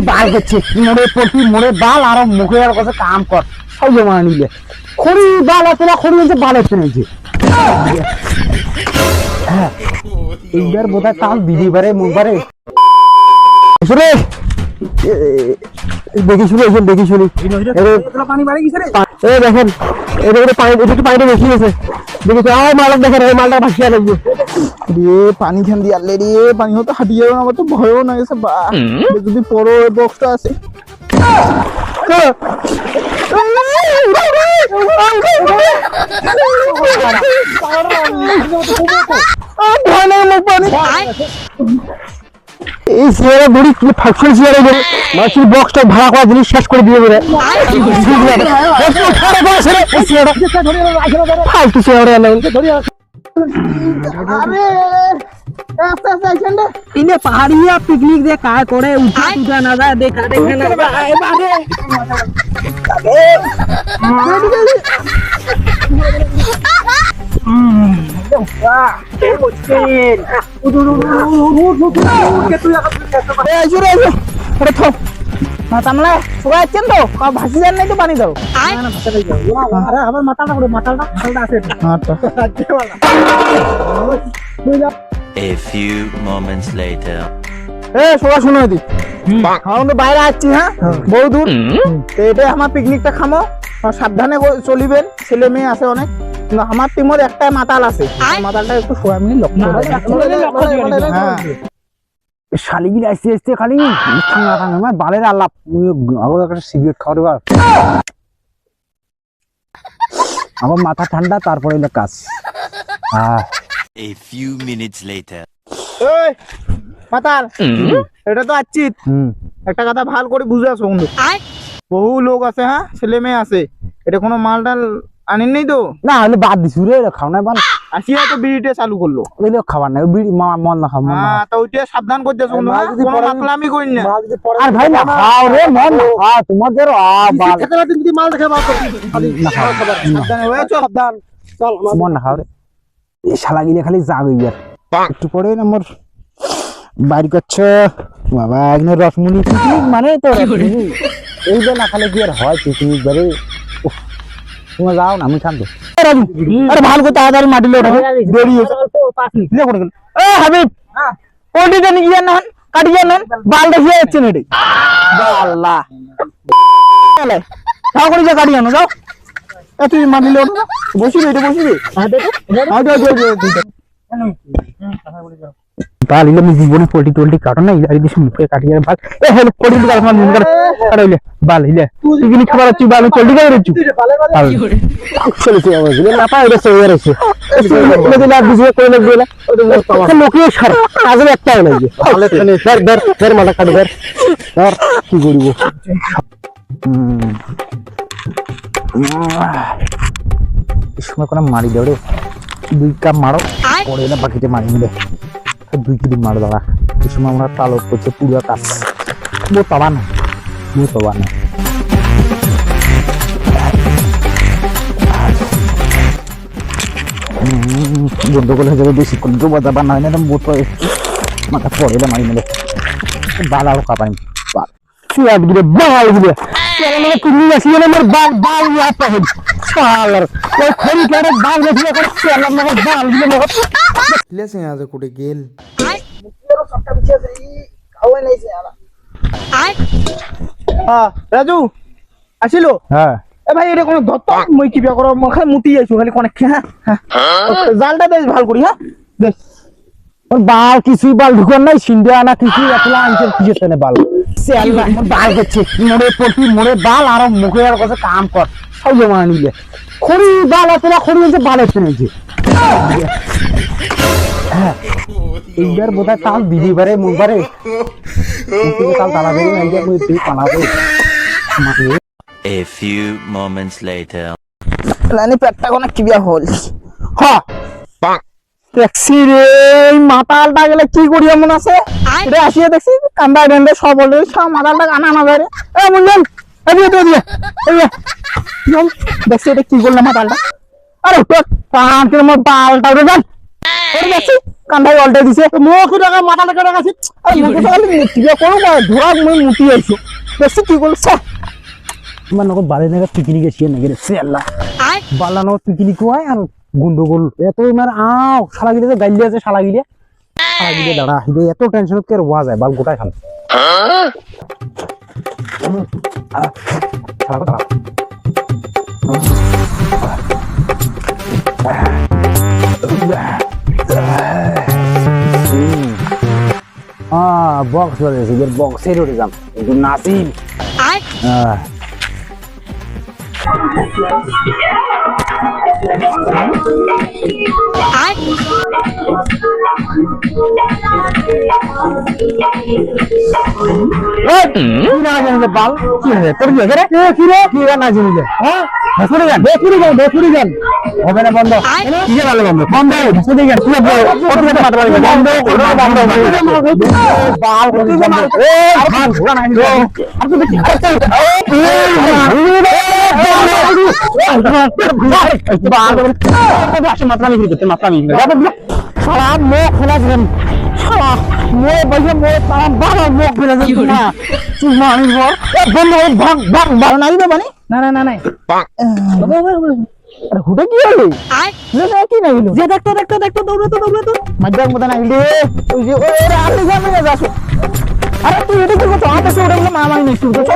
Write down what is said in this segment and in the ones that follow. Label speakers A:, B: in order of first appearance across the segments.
A: বাল করছে মোড়ে পটি মোড়ে বাল আর মুখে আর কথা কাম কর সব জমা নিলে খড়ি বাল আছে না খড়ি হচ্ছে বাল আছে নাকি হ্যাঁ এইবার বোধহয় তাল দিদি বারে মুখবারে শুনে দেখি শুনে দেখি শুনি
B: পানি বাড়ি গেছে রে
A: দেখেন এটা পানি একটু পানিটা বেশি গেছে দেখেছি আর মালটা দেখেন এই মালটা ভাসিয়া লাগবে
B: রে পানি খান দিয়ে আলে রে পানি হতো হাঁটিয়ে যাবে আমার তো ভয়ও না গেছে বা যদি পড়ো ওই বক্সটা আছে
A: এই চেয়ারে বুড়ি ফাঁকশন চেয়ারে মাসির বক্সটা ভাড়া করা জিনিস শেষ করে দিয়ে বেড়ে ফালতু চেয়ারে इन्हें पहाड़िया पिकनिक दे काय करे उठा उठा ना जाए देखा देखा ना जाए ভাসি যান নাই তো পানি দাও আবার মাথাটা মাথাটা আছে
C: A few moments later.
B: সবাই শুনো দি আমরা বাইরে আসছি হ্যাঁ বহু দূর তো এটা আমার পিকনিকটা খামো সাবধানে চলিবেন ছেলে মেয়ে আছে অনেক আমার টিমের একটাই মাতাল আছে মাতালটা একটু সোয়া মিনিট লক্ষ্য
A: শালিগিরি আসতে আসতে খালি আমার বালের আলাপ একটা সিগারেট খাওয়ার আমার মাথা ঠান্ডা তারপরে কাজ
C: A few minutes later.
B: মাতাল এটা তো আচ্ছিত একটা কথা ভাল করে বুঝে আসো বন্ধু বহু লোক আছে হ্যাঁ ছেলে মেয়ে আছে এটা কোনো মাল টাল আনেন নেই তো
A: না হলে বাদ দিছু রে খাও না ভালো
B: আসিয়া তো বিড়িটা চালু করলো
A: ওইলে খাবার নাই বিড়ি মন না খাও
B: হ্যাঁ তো ওইটা সাবধান করতে আসো বন্ধু কোনো মাতলামি করিন না
A: আর ভাই না খাও রে মন না খাও তোমাদের বাল
B: খেতে রাতে যদি মাল দেখে বাদ করবি না খাও খাবার সাবধান হয়ে চল সাবধান চল
A: মন না খাও রে এই শালা গিলে খালি জাগ ইয়ার একটু পরে না মোর বাড়ি করছে বাবা একদিন রসমুনি পিকনিক মানে তো এইটা না খালে কি আর হয় পিকনিক বারে তোমরা যাও না আমি খাবো আরে ভালো করে তাড়াতাড়ি মাটি লোটা দেরি হচ্ছে লে করে গেল এ হাবিব কোনটা নিয়ে গিয়ে না কাটি গিয়ে না বাল দেখিয়ে যাচ্ছে না রে আল্লাহ যাও করে যা কাটি আনো যাও এ তুই মাটি লোটা বসিবি এটা বসিবি বাল ইলে আমি জীবনে পোল্ট্রি টোল্ট্রি কাটো না ইলারি দিছে মুখে কাটিয়ে বাল এ হেলে পোল্ট্রি কাটো না মুখ কাটাইলে বাল ইলে তুই কি খাবার আছিস বাল পোল্ট্রি কাটো রেছু চলে চলে আওয়াজ না পায় রে সে রেছে এলে দিলা দিছে কই লাগবে না লোকে সার কাজে একটা লাগে তাহলে ধর মাথা কাটো ধর কি করিব এই সময় কোন মারি দাও রে দুই কাপ মারো পরে না বাকিতে মারি মিলে দুই কিলো মারো দাদা এই সময় আমরা তালক করছে পুরো কাজ বোতবা না গন্ডগোল হয়ে যাবে বেশি করে ডোবা বা নয় না বোতল মাথা পড়ে না মারি মিলে বাল আরো কাপাই চুয়াট গিরে বাল গিরে তুমি আসি আমার বাল বাল ইয়াতে হবে সালার ওই খড়ি কারে বাল গিরে করে চালাম না বাল গিরে
B: লেসে আজ কোটে গেল সবটা পিছে আছে খাওয়াই নাইছে আলা রাজু আসিলো
A: হ্যাঁ
B: এ ভাই এটা কোন ধত্ত মই কি বিয়া করব খালি মুতি যাইছো খালি কোন হ্যাঁ জালটা বেশ ভালো করি হ্যাঁ বেশ
A: ওর বাল কিছুই বাল ঢুকার নাই সিন্ডে আনা কিছু একলা আনছেন কি যেতে বাল সেলবা বাল করছে মোড়ে পটি মোড়ে বাল আর মুখে আর কথা কাম কর সব জমা নিলে খড়ি বাল আছে না খড়ি হচ্ছে বাল আছে নাকি হ্যাঁ এইবার বোধহয় তাল দিদি বারে মুখবারে কাল তালা বেরিয়ে নাই যে তুই পালাবে
C: A few moments later.
B: লানি পেটটা কোন কি বিয়া হল
A: হ্যাঁ ট্যাক্সি রে মাতালটা গেলে কি করি এমন আছে রে আসিয়ে দেখছি কান্দা ডেন্ডে সব বলে সব মাতালটা আনা না যায় রে এ মুঞ্জন এদিকে তো দিয়ে দেখছি এটা কি করলাম মাতালটা আরে তো পাঁচের মধ্যে বালটা উঠে যান দেখছি
B: কান্ধাই অল্টাই দিছে মোক টাকা মাথা টাকা আছে আরে মুখে টাকা মুটিয়ে করো না ধরা মই মুটি আইছো বেশি কি করছ
A: তোমার নগদ বাড়ি নাকি পিকনিক এসে নাকি রে সে আল্লাহ বালা নগদ পিকনিক হয় আর গন্ডগোল এত মার আও শালা গিলে গাইলে আছে শালা গিলে দাঁড়া হিবে এত টেনশন কে হওয়া যায় বাল গোটায় খান বক্স ধরেছি এবার বক্সের উঠে যাম একটু নাচিম বাল কি হয়েছে তোর কি হয়েছে কি রে কি গান আছে নিলে হ্যাঁ ভেসুরি গান হবে না বন্ধ কি যে ভালো বন্ধ বন্ধ ভেসুরি গান তুই কত টাকা মাত্রা বন্ধ বাল কত জন এ ভাগ ঘোড়া নাই আর তো দেখি মাত্রা আমি করতে মাত্রা আমি সারা মুখ খোলা দিলাম সারা মুখ বসে মুখ তারা বাবা মুখ ফেলে যাচ্ছে না চুমা আমি বন্ধ ভাগ ভাগ ভাগ নাই রে মানে না না না না আরে হুটা কি হলো না কি না হলো যে দেখতে দৌড়ে তো মজার মত না হইলে ওই যে ওরে আপনি যাবেন না যাস আরে তুই এটা কি করছ হাতে সে ওরে মামা নি তুই চল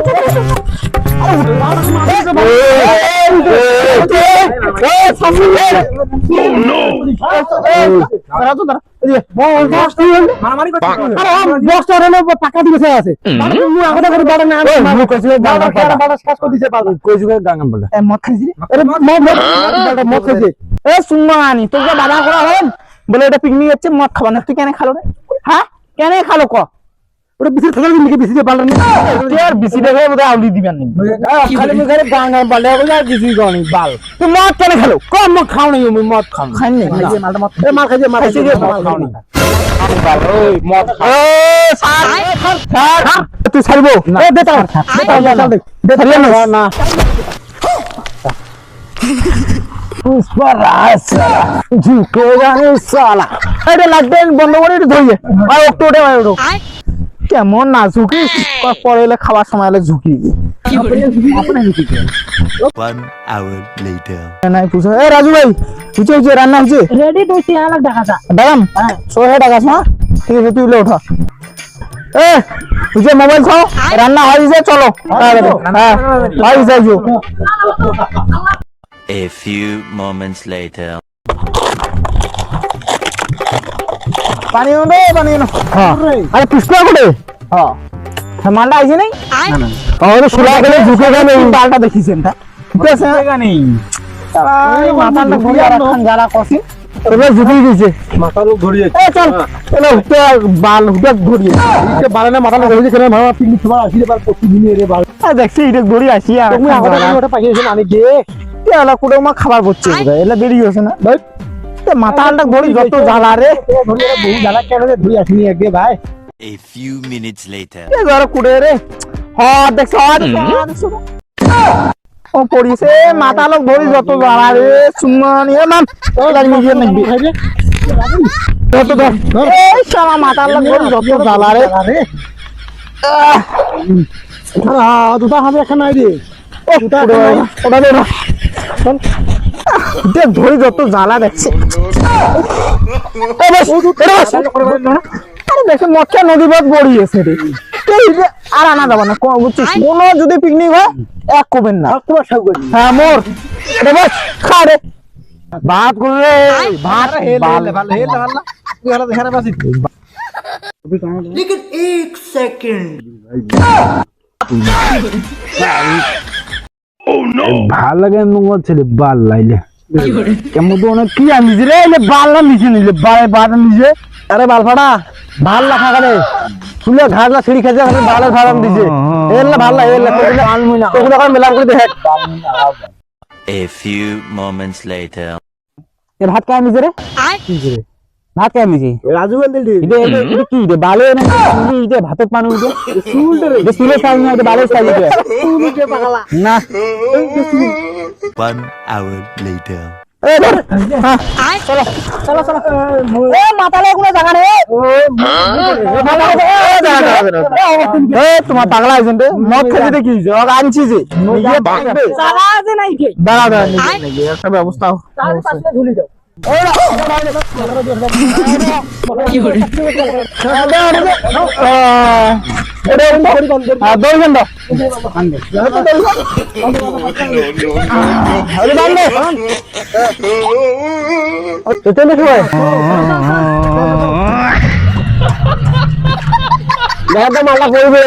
A: চল পাকা দিবসে আছে মদ খাইছি এ সুমানি তোকে বাধা করা হন বলে এটা পিকনিক হচ্ছে মদ খাবা না তুই কেন খালো রে হ্যাঁ কেন খালো ক ওটা বিসি থাকার লিখে বিসি দিয়ে পারলেন না আর বিসি দেখে ওটা আউলি দিবেন না খালি মুখে গান গান পারলে ওটা বিসি গানি বাল তুই মদ কেন খালো কম মদ খাও না আমি মদ খাও খাই না মালটা মদ এ মাল খাইছে মদ খাও না ওই মদ খা এ স্যার তুই ছাড়বো এ দে তার দে না পুষ্পা রাজ ঝুঁকেগা রে সালা এটা লাগবে বন্ধ করে একটু ধরিয়ে আর একটু ওঠে ওঠো কেমন না ঝুঁকি পরে এলে খাবার সময় এলে ঝুঁকি
C: One hour later.
B: নাই পুষো এ রাজু ভাই হচ্ছে রান্না হচ্ছে
A: রেডি তুই আলাদা দেখাতা
B: দাঁড়াম সোহে ডাকাস না ঠিক আছে তুই উঠো এ তুই মোবাইল খাও রান্না হয়ে যায় চলো হ্যাঁ হয়ে যায়
C: A few moments later.
B: পানি এনো হ্যাঁ আরে পুষ্পা কোটে হ্যাঁ মালটা আইছে নাই না ওরে সুলা গেলে ঝুঁকে গেল এই বালটা দেখিছেন তা দেখছেন নেই তারা মাথাটা ঘুরিয়ে রাখান যারা কসি ওরে ঝুঁকে গেছে মাথা লোক ধরিয়ে এ চল এলো বাল হুটা ধরিয়ে এই বালানে মাথাটা ধরিয়ে কেন মামা পিকনিক সবার আসিলে বাল প্রতিদিন এর বাল দেখছি এটা ধরি আসি আর তুমি আমাদের ওটা পাইছেন আমি গে এলা কুড়ে মা খাবার করছে এলা দেরি হইছে না ভাই মাথাটা ধরি যত জ্বালা রে ধরে বহু জ্বালা কেন রে ধুই আসনি একগে ভাই
C: A few minutes later.
B: এ ঘরে কুড়ে রে হ্যাঁ দেখছ ও পড়িছে মাথা লোক ধরি যত জ্বালা রে সুমানি এ মান গাড়ি নিয়ে নাকি যত ধর এই শালা মাথা লোক ধরি যত জ্বালা রে আরে দুটা হবে এখানে নাই রে দুটা ওটা দে না দেখ ধরি যত জ্বালা দেখছে আরে দেখে মক্কা নদী বাদ বড়িয়েছে রে আর আনা যাবে না বুঝছিস কোন যদি পিকনিক হয় এক কবেন না হ্যাঁ মোর রে বস খা রে ভাত করে রে ভাত ভালো ভালো তুই আর দেখারে বাসি
D: लेकिन एक सेकंड
A: ভাল লাগে মঙ্গল ছেলে বাল লাইলে কেমন তো অনেক কি আনিস রে এলে বাল না নিচে নিলে বাল বাল নিচে
B: আরে বাল ফাড়া ভাল লাগা গেলে ফুলে ঘাড়লা ছিড়ি খেতে গেলে বালের ফাড়াম দিছে এলা ভাল লাগে এলা কোগুলা আলমুনা কোগুলা করে মেলাম করে দেখ
C: A few moments later.
A: এ ভাত কা আনিস রে কি রে ভাত কা আনিস
B: রাজু বল দিল
A: এটা এটা কি রে বালে না এটা ভাতত পানি উঠে সুল রে এটা সুলে সাইজ না এটা বালে সাইজ এটা
B: তুই কে পাগলা
A: না
C: 1 hour later.
B: এই ধর হ্যাঁ চলো চলো চলো এ মাতালে কোনো জায়গা নেই তোমার পাগলা আছেন রে মদ খেতে দেখি জগ আনছি যে নিজে থাকবে
D: জায়গা আছে নাই কে
B: দাঁড়া দাঁড়া নিজে একটা ব্যবস্থা
D: তার পাশে ঝুলি দাও কি করে
B: মালা করবে